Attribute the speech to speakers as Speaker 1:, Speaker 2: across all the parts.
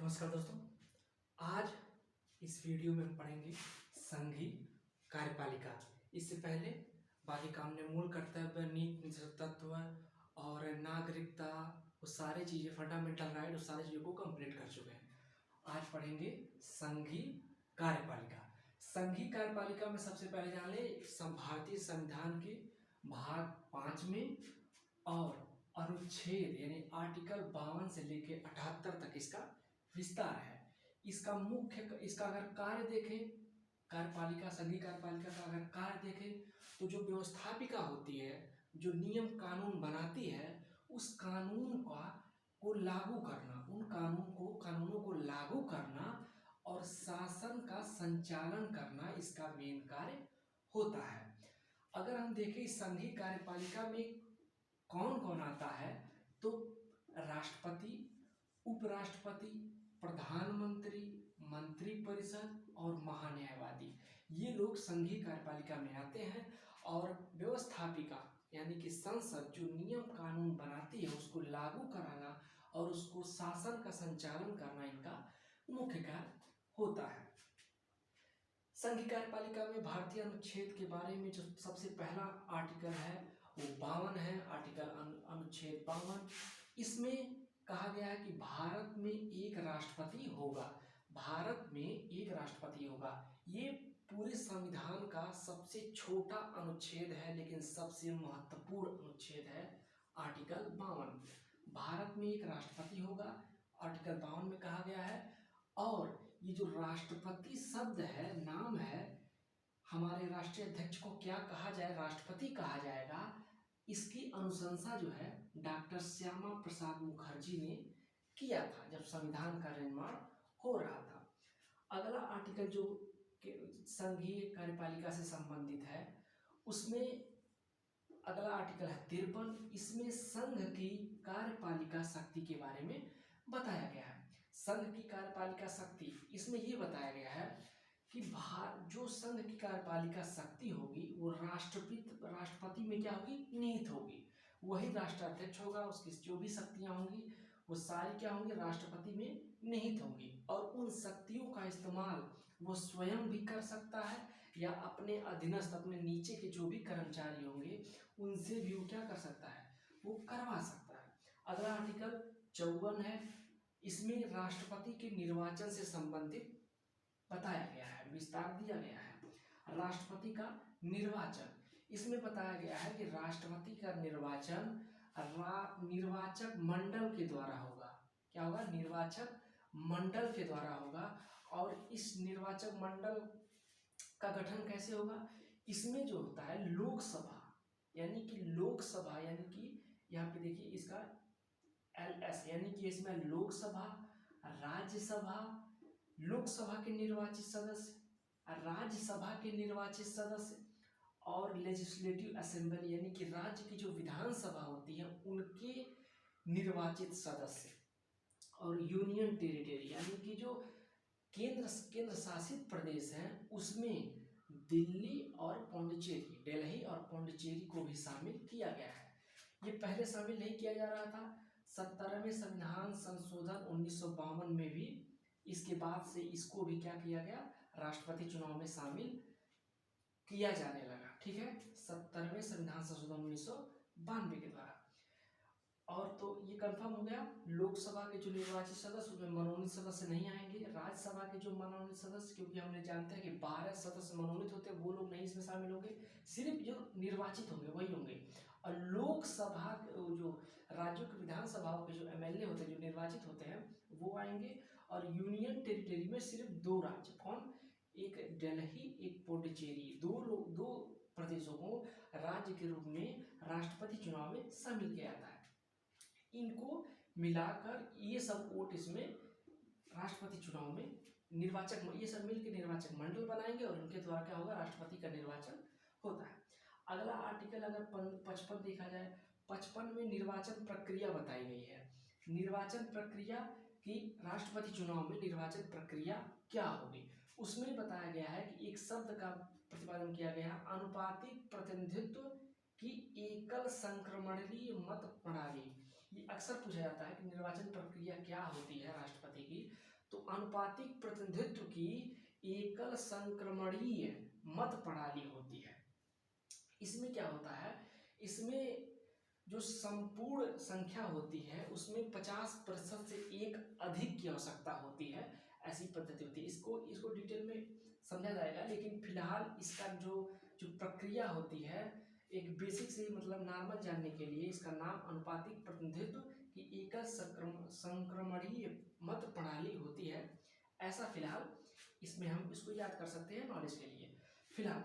Speaker 1: नमस्कार दोस्तों। आज इस वीडियो में हम पढ़ेंगे संघीय कार्यपालिका। इससे पहले बाकी काम ने मूल कर्तव्य, नीति तत्व और नागरिकता, वो सारी चीज़ें, फंडामेंटल राइट, वो सारी चीज़ों को कंप्लीट कर चुके हैं। आज पढ़ेंगे संघीय कार्यपालिका। संघीय कार्यपालिका में सबसे पहले जान ले भारतीय संविधान के भाग 5 में और अनुच्छेद यानी आर्टिकल 52 से लेकर 78 तक इसका विस्तार है। इसका अगर कार्य देखें, कार्यपालिका, संघीय कार्यपालिका का अगर कार्य देखें तो जो व्यवस्थापिका होती है, जो नियम कानून बनाती है, उस कानून को लागू करना, उन कानूनों को लागू करना और शासन का संचालन करना इसका मेन कार्य होता है। अगर हम देखें इस संघीय कार्यपालिका में कौन कौन आता है तो राष्ट्रपति, उपराष्ट्रपति, प्रधानमंत्री, मंत्रिपरिषद और महान्यायवादी, ये लोग संघीय कार्यपालिका में आते हैं। और व्यवस्थापिका यानी कि संसद जो नियम कानून बनाती है उसको लागू कराना और उसको शासन का संचालन करना इनका मुख्य कार्य होता है। संघीय कार्यपालिका में भारतीय अनुच्छेद के बारे में जो सबसे पहला आर्टिकल है वो 52 है, आर्टिकल अनुच्छेद 52। इसमें कहा गया है कि भारत में एक राष्ट्रपति होगा। भारत में एक राष्ट्रपति होगा। ये पूरे संविधान का सबसे छोटा अनुच्छेद है लेकिन सबसे महत्वपूर्ण अनुच्छेद है आर्टिकल 52। भारत में एक राष्ट्रपति होगा, आर्टिकल 52 में कहा गया है। और ये जो राष्ट्रपति शब्द है, नाम है, हमारे राष्ट्रीय अध्यक्ष को क्या कहा जाए, राष्ट्रपति कहा जाएगा। इसकी अनुशंसा जो है डॉक्टर श्यामा प्रसाद मुखर्जी ने किया था जब संविधान का निर्माण हो रहा था। अगला आर्टिकल जो संघीय कार्यपालिका से संबंधित है उसमें अगला आर्टिकल है 53। इसमें संघ की कार्यपालिका शक्ति के बारे में बताया गया है। संघ की कार्यपालिका शक्ति, इसमें ये बताया गया है कि जो संघ की कार्यपालिका शक्ति होगी वो राष्ट्रपति में क्या होगी, निहित होगी। वही राष्ट्राध्यक्ष होगा, उसकी जो भी शक्तियां होंगी वो सारी क्या होंगी, राष्ट्रपति में निहित होंगी। और उन शक्तियों का इस्तेमाल वो स्वयं भी कर सकता है या अपने अधीनस्थ, अपने नीचे के जो भी कर्मचारी होंगे उनसे भी वो क्या कर सकता है, वो करवा सकता है। अगला आर्टिकल 54 है। इसमें राष्ट्रपति के निर्वाचन से संबंधित बताया गया है, विस्तार दिया गया है। राष्ट्रपति का निर्वाचन, इसमें बताया गया है कि राष्ट्रपति का निर्वाचन निर्वाचक मंडल के द्वारा होगा। क्या होगा, निर्वाचक मंडल के द्वारा होगा। और इस निर्वाचक मंडल का गठन कैसे होगा, इसमें जो होता है लोकसभा यानी कि यहाँ पे देखिए इसका LS यानी कि इसमें लोकसभा, राज्यसभा, लोकसभा के निर्वाचित सदस्य, राज्यसभा के निर्वाचित सदस्य और लेजिस्लेटिव असेंबली यानी कि राज्य की जो विधानसभा होती है उनके निर्वाचित सदस्य, और यूनियन टेरिटरी यानी कि जो केंद्र शासित प्रदेश हैं उसमें दिल्ली और पौंडीचेरी, दिल्ली और पौंडीचेरी को भी शामिल किया गया है। ये पहले शामिल नहीं किया जा रहा था। 70वें संविधान संशोधन 1952 में भी इसके बाद से इसको भी क्या किया गया, राष्ट्रपति चुनाव में शामिल किया जाने लगा। ठीक है, 70वें संविधान संशोधन 1992 के द्वारा। और तो ये कंफर्म हो गया, लोकसभा के जो निर्वाचित सदस्य उसमें मनोनीत सदस्य नहीं आएंगे। राज्यसभा के जो मनोनीत सदस्य, क्योंकि हमने जानते हैं कि 12 सदस्य मनोनीत होते हैं, वो लोग नहीं इसमें शामिल होंगे, सिर्फ जो निर्वाचित होंगे वही होंगे। और लोकसभा जो राज्यों की विधानसभाओं के जो MLA होते हैं, जो निर्वाचित होते हैं, वो आएंगे। और यूनियन टेरिटरी में सिर्फ 2 राज्य, कौन, एक दिल्ली, एक पौंडीचेरी, दो प्रदेशों को राज्य के रूप में राष्ट्रपति चुनाव में शामिल किया जाता है। इनको मिलाकर ये सब वोट इसमें राष्ट्रपति चुनाव में निर्वाचक, ये सब मिलकर निर्वाचक मंडल बनाएंगे और उनके द्वारा क्या होगा, राष्ट्रपति का निर्वाचन होता है। अगला आर्टिकल अगर 55 देखा जाए, 55 में निर्वाचन प्रक्रिया बताई गई है। निर्वाचन प्रक्रिया कि राष्ट्रपति चुनाव में निर्वाचन प्रक्रिया क्या होगी, उसमें बताया गया है कि एक शब्द का प्रतिपादन किया गया है, अनुपातिक प्रतिनिधित्व की एकल संक्रमणीय मत प्रणाली। ये अक्सर पूछा जाता है कि निर्वाचन प्रक्रिया क्या होती है राष्ट्रपति की, तो आनुपातिक प्रतिनिधित्व की एकल संक्रमणीय मत प्रणाली होती है। इसमें क्या होता है, इसमें जो संपूर्ण संख्या होती है उसमें 50% से एक अधिक की आवश्यकता होती है, ऐसी पद्धति होती है। इसको डिटेल में समझा जाएगा, लेकिन फिलहाल इसका जो प्रक्रिया होती है, एक बेसिक से मतलब नॉर्मल जानने के लिए इसका नाम अनुपातिक प्रतिनिधित्व की एकल संक्रमणीय मत प्रणाली होती है। ऐसा फिलहाल इसमें हम इसको याद कर सकते हैं नॉलेज के लिए। फिलहाल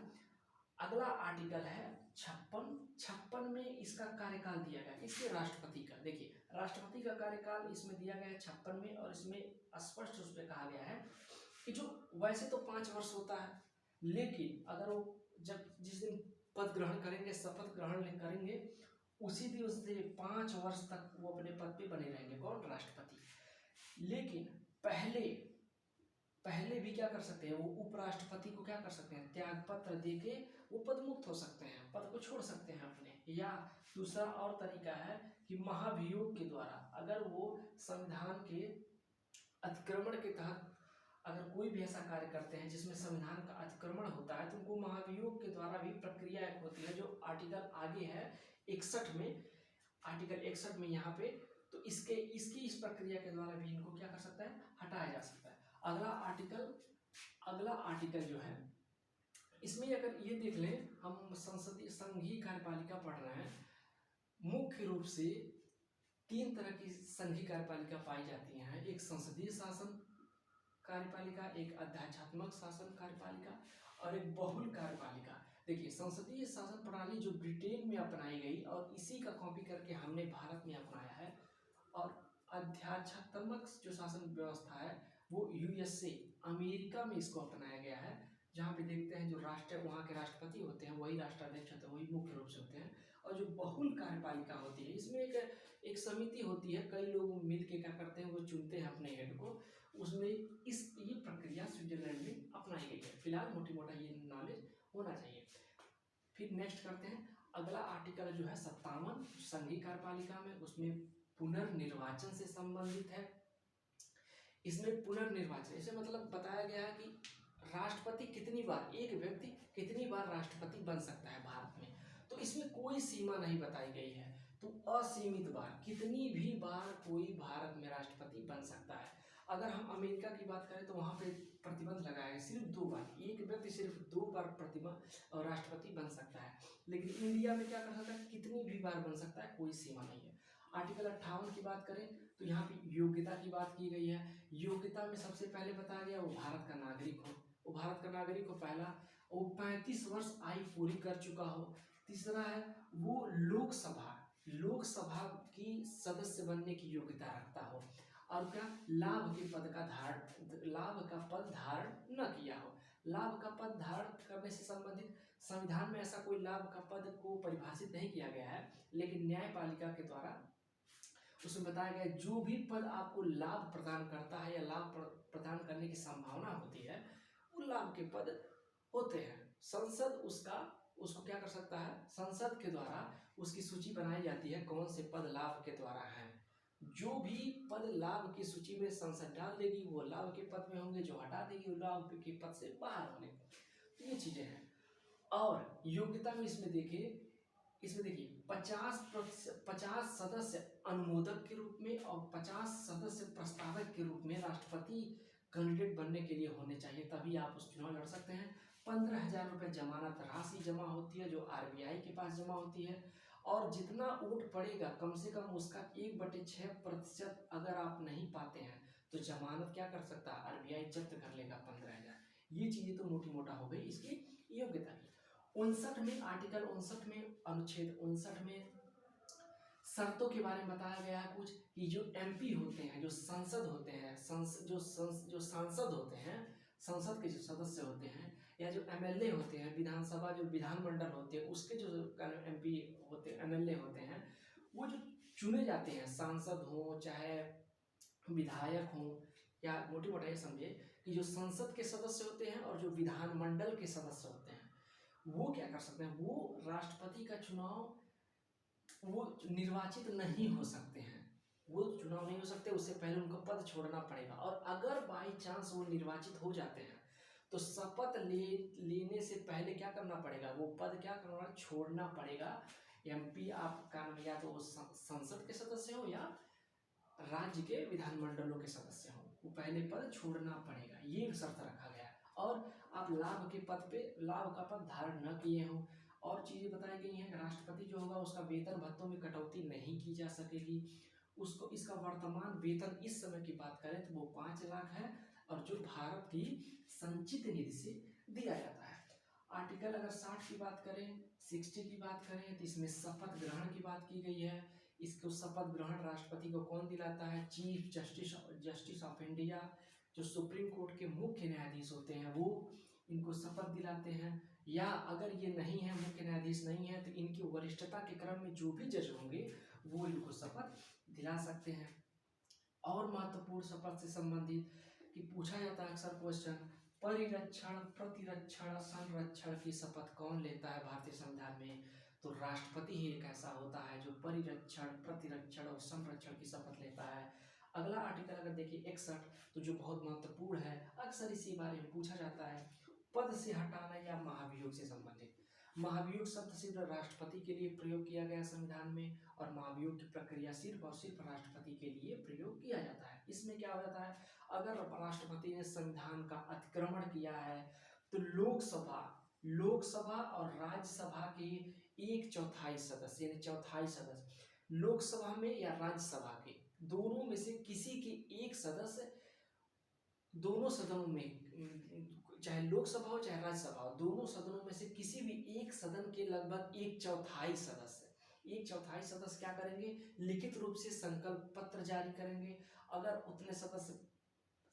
Speaker 1: अगला आर्टिकल है 56 में इसका कार्यकाल दिया गया इसके राष्ट्रपति का। देखिए राष्ट्रपति का कार्यकाल इसमें दिया गया है 56 में, और इसमें स्पष्ट रूप से कहा गया है कि जो वैसे तो 5 वर्ष होता है, लेकिन अगर वो जब जिस दिन पद ग्रहण करेंगे, शपथ ग्रहण करेंगे, उसी दिन से 5 वर्ष तक वो अपने पद पे बने रहेंगे, कौन, राष्ट्रपति। लेकिन पहले भी क्या कर सकते हैं, वो उपराष्ट्रपति को क्या कर सकते हैं, त्याग पत्र देके वो पद मुक्त हो सकते हैं, पद को छोड़ सकते हैं अपने। या दूसरा और तरीका है कि महाभियोग के द्वारा, अगर वो संविधान के अतिक्रमण के तहत अगर कोई भी ऐसा कार्य करते हैं जिसमें संविधान का अतिक्रमण होता है, तो उनको महाभियोग के द्वारा भी प्रक्रिया एक होती है, जो आर्टिकल आगे है 61 में, आर्टिकल 61 में यहाँ पे, तो इसकी इस प्रक्रिया के द्वारा भी इनको क्या कर सकता है, हटाया जा सकता है। अगला आर्टिकल जो है, इसमें अगर ये देख लें, हम संसदीय संघीय कार्यपालिका पढ़ रहे हैं। मुख्य रूप से 3 तरह की संघीय कार्यपालिका पाई जाती हैं, एक संसदीय शासन कार्यपालिका, एक अध्यात्मक शासन कार्यपालिका, और एक बहुल कार्यपालिका। देखिए संसदीय शासन प्रणाली जो ब्रिटेन में अपनाई गई और इसी का कॉपी करके हमने भारत में अपनाया है, और अध्यात्मक जो शासन व्यवस्था है वो यूएसए अमेरिका में इसको अपनाया गया है, जहाँ पे देखते हैं जो वहाँ के राष्ट्रपति होते हैं वही राष्ट्राध्यक्ष होते हैं, वही मुख्य रूप से होते हैं। और जो बहुल कार्यपालिका होती है, इसमें एक समिति होती है, कई लोग मिल के क्या करते हैं, वो चुनते हैं अपने हेड को। उसमें ये प्रक्रिया स्विट्जरलैंड में अपनाई गई है। फिलहाल मोटी मोटा ये नॉलेज होना चाहिए। फिर नेक्स्ट करते हैं, अगला आर्टिकल जो है 57 संघीय कार्यपालिका में, उसमें पुनर्निर्वाचन से संबंधित है। इसमें पुनर्निर्वाचन इसे मतलब बताया गया है कि राष्ट्रपति कितनी बार, एक व्यक्ति कितनी बार राष्ट्रपति बन सकता है भारत में, तो इसमें कोई सीमा नहीं बताई गई है, तो असीमित बार, कितनी भी बार कोई भारत में राष्ट्रपति बन सकता है। अगर हम अमेरिका की बात करें तो वहाँ पे प्रतिबंध लगाया है सिर्फ 2 बार, एक व्यक्ति सिर्फ 2 बार राष्ट्रपति बन सकता है। लेकिन इंडिया में क्या कर सकता है, कितनी भी बार बन सकता है, कोई सीमा नहीं है। आर्टिकल 58 की बात करें तो यहाँ पे योग्यता की बात की गई है। योग्यता में सबसे पहले बताया गया वो भारत का नागरिक हो, वो भारत का नागरिक हो पहला, वो 35 वर्ष आयु पूरी कर चुका हो। तीसरा है वो लोकसभा की सदस्य बनने की योग्यता रखता हो, और क्या, लाभ का पद धारण न किया हो। लाभ का पद धारण करने से संबंधित संविधान में ऐसा कोई लाभ का पद को परिभाषित नहीं किया गया है, लेकिन न्यायपालिका के द्वारा उसमें बताया गया जो भी पद आपको लाभ प्रदान करता है या लाभ प्रदान करने की संभावना होती है, वो लाभ के पद होते हैं। संसद उसको क्या कर सकता है, संसद के द्वारा उसकी सूची बनाई जाती है, कौन से पद लाभ के द्वारा है। जो भी पद लाभ की सूची में संसद डाल देगी वो लाभ के पद में होंगे, जो हटा देगी वो लाभ के पद से बाहर होंगे। तो ये चीजें हैं। और योग्यता में इसमें देखिए 50 सदस्य अनुमोदक के रूप में और 50 सदस्य प्रस्तावक के रूप में राष्ट्रपति कैंडिडेट बनने के लिए होने चाहिए, तभी आप उस चुनाव लड़ सकते हैं। 15,000 रुपये जमानत राशि जमा होती है, जो आरबीआई के पास जमा होती है, और जितना वोट पड़ेगा कम से कम उसका 1/6% अगर आप नहीं पाते हैं तो जमानत क्या कर सकता है, आरबीआई जब्त कर लेगा 15,000। ये चीजें तो मोटी मोटा हो गई इसकी योग्यता की। 59 में आर्टिकल 59 में अनुच्छेद 59 में शर्तों के बारे में बताया गया है कुछ, कि जो एमपी होते हैं, जो सांसद होते हैं, जो सांसद होते हैं, संसद के जो सदस्य होते हैं, या जो एमएलए होते हैं, विधानसभा जो विधानमंडल होते हैं उसके जो एमपी होते हैं, एमएलए होते हैं, वो जो चुने जाते हैं, सांसद हो चाहे विधायक हो, या मोटी मोटा ये समझे कि जो संसद के सदस्य होते हैं और जो विधानमंडल के सदस्य होते हैं वो क्या कर सकते हैं, वो राष्ट्रपति का चुनाव वो निर्वाचित नहीं हो सकते हैं, वो चुनाव नहीं हो सकते, उससे पहले उनको पद छोड़ना पड़ेगा। और अगर बाई चांस वो निर्वाचित हो जाते हैं तो शपथ लेने से पहले क्या करना पड़ेगा, वो पद क्या करना, छोड़ना पड़ेगा। एमपी आपका या तो संसद के सदस्य हो या राज्य के विधानमंडलों के सदस्य हों, वो पहले पद छोड़ना पड़ेगा, ये शर्त रखा गया है। और आप लाभ के पद पे लाभ का पद धारण न किए हों। और चीज़ें बताई गई हैं, राष्ट्रपति जो होगा उसका वेतन भत्तों में कटौती नहीं की जा सकेगी। उसको इसका वर्तमान वेतन इस समय की बात करें तो वो 5 लाख है, और जो भारत की संचित निधि से दिया जाता है। आर्टिकल अगर 60 की बात करें, 60 की बात करें तो इसमें शपथ ग्रहण की बात की गई है। इसको शपथ ग्रहण राष्ट्रपति को कौन दिलाता है, चीफ जस्टिस ऑफ इंडिया, जो सुप्रीम कोर्ट के मुख्य न्यायाधीश होते हैं वो इनको शपथ दिलाते हैं। या अगर ये नहीं है, मुख्य न्यायाधीश नहीं है, तो इनकी वरिष्ठता के क्रम में जो भी जज होंगे वो इनको शपथ दिला सकते हैं। और महत्वपूर्ण शपथ से संबंधित कि पूछा जाता है अक्सर क्वेश्चन, परिरक्षण, प्रतिरक्षण, संरक्षण की शपथ कौन लेता है भारतीय संविधान में, तो राष्ट्रपति ही एक ऐसा होता है जो परिरक्षण, प्रतिरक्षण और संरक्षण की शपथ लेता है। अगला आर्टिकल अगर देखिए 61, तो जो बहुत महत्वपूर्ण है, अक्सर इसी बारे में पूछा जाता है, पद से हटाना या महाभियोग से संबंधित। महाभियोग शब्द सिर्फ राष्ट्रपति के लिए प्रयोग किया गया संविधान में, और महाभियोग की प्रक्रिया सिर्फ और सिर्फ राष्ट्रपति के लिए प्रयोग किया जाता है। इसमें क्या हो जाता है, अगर राष्ट्रपति ने संविधान का अतिक्रमण किया है तो लोकसभा और राज्यसभा के 1/4 सदस्य, यानी चौथाई सदस्य, लोकसभा में या राज्यसभा के दोनों में से किसी के एक सदस्य, दोनों सदनों में, चाहे लोकसभा हो चाहे राज्यसभा हो, दोनों सदनों में से किसी भी एक सदन के लगभग 1/4 सदस्य, 1/4 सदस्य क्या करेंगे, लिखित रूप से संकल्प पत्र जारी करेंगे। अगर उतने सदस्य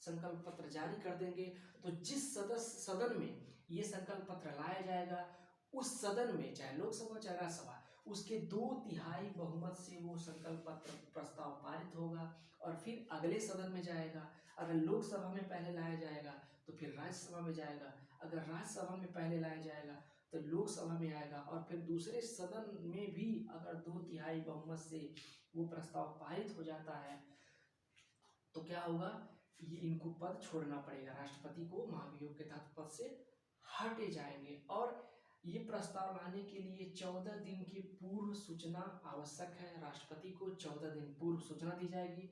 Speaker 1: संकल्प पत्र जारी कर देंगे तो जिस सदस्य सदन में ये संकल्प पत्र लाया जाएगा, उस सदन में चाहे लोकसभा चाहे राज्यसभा, उसके 2/3 बहुमत से वो संकल्प पत्र प्रस्ताव पारित होगा और फिर अगले सदन में जाएगा। अगर लोकसभा में पहले लाया जाएगा तो फिर राज्यसभा में जाएगा, अगर राज्यसभा में पहले लाया जाएगा तो लोकसभा में आएगा, और फिर दूसरे सदन में भी अगर 2/3 बहुमत से वो प्रस्ताव पारित हो जाता है तो क्या होगा, ये इनको पद छोड़ना पड़ेगा, राष्ट्रपति को महाभियोग के तहत पद से हटे जाएंगे। और ये प्रस्ताव लाने के लिए 14 दिन की पूर्व सूचना आवश्यक है। राष्ट्रपति को 14 दिन पूर्व सूचना दी जाएगी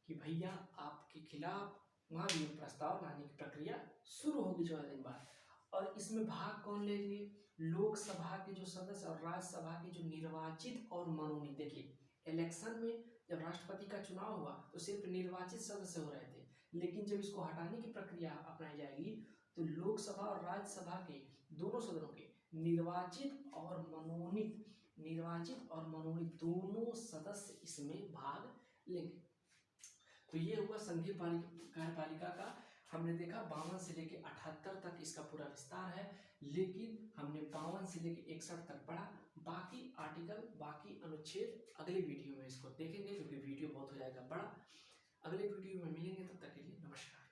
Speaker 1: कि भैया आपके खिलाफ महाभियोग प्रस्ताव लाने की प्रक्रिया शुरू होगी 14 दिन बाद। और इसमें भाग कौन लेंगे, लोकसभा के जो सदस्य और राज्यसभा के जो निर्वाचित और मनोनीत। देखिए इलेक्शन में जब राष्ट्रपति का चुनाव हुआ तो सिर्फ निर्वाचित सदस्य हो रहे थे, लेकिन जब इसको हटाने की प्रक्रिया अपनाई जाएगी तो लोकसभा और राज्यसभा के दोनों सदनों के निर्वाचित और मनोनीत दोनों सदस्य इसमें भाग लेंगे। तो ये हुआ संघीय कार्यपालिका का। हमने देखा 52 से लेके 78 तक इसका पूरा विस्तार है, लेकिन हमने 52 से लेके 61 तक पढ़ा। बाकी आर्टिकल, बाकी अनुच्छेद अगले वीडियो में इसको देखेंगे, क्योंकि वीडियो बहुत हो जाएगा बड़ा। अगले वीडियो में मिलेंगे, तब तक के लिए नमस्कार।